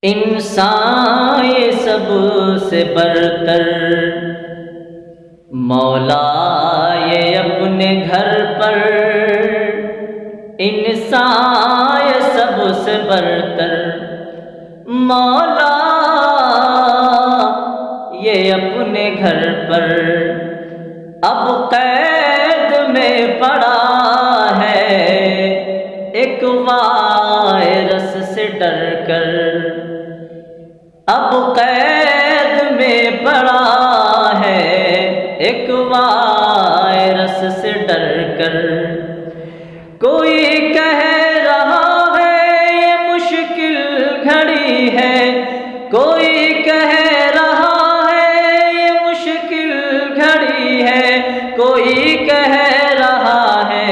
انسان یہ سب سے برتر، مولا یہ اپنے گھر پر، انسان یہ سب سے برتر، مولا یہ اپنے گھر پر، اب قید میں پڑا ہے ایک وائرس سے ڈر کر، اب قید میں پڑا ہے ایک وائرس سے ڈر کر، کوئی کہہ رہا ہے یہ مشکل گھڑی ہے، کوئی کہہ رہا ہے یہ مشکل گھڑی ہے، کوئی کہہ رہا ہے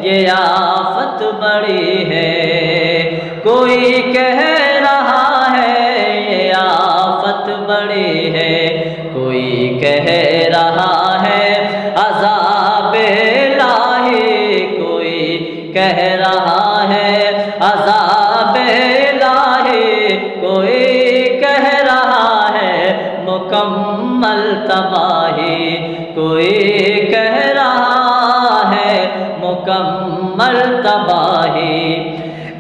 یہ آفت بڑی ہے، کوئی کہہ رہا ہے یہ آفت بڑی ہے، کوئی کہہ رہا ہے عذاب الہی، کوئی کہہ رہا ہے عذاب الہی، کوئی کہہ رہا ہے مکمل تباہی، کوئی کہہ رہا ہے مکمل تباہی،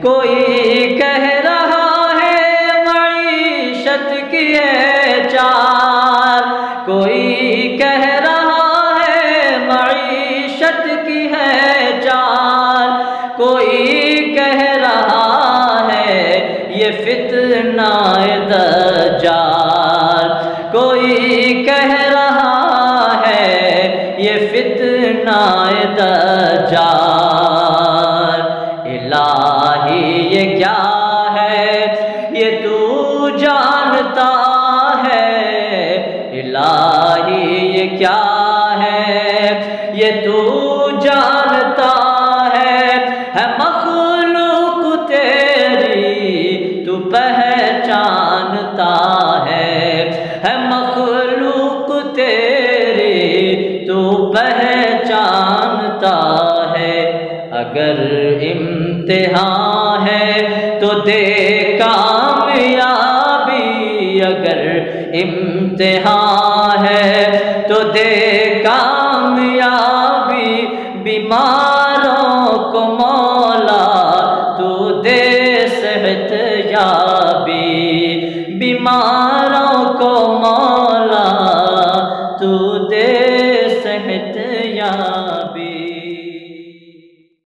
کوئی کہہ رہا ہے معیشت کی ہے چار، کوئی کہہ رہا ہے معیشت کی ہے چار، کوئی کہہ رہا ہے یہ فتنہ دجال، کوئی کہہ رہا ہے یہ فتنہ دجال، الہی یہ کیا ہے یہ تو جانتا ہے، الہی یہ کیا ہے یہ تو جانتا ہے مخلوق تیری تو پہچانتا ہے مخلوق تیری تو پہچانتا ہے، اگر امتحان ہے تو دے کامیابی، اگر امتحان ہے تو دے کامیابی، بیمار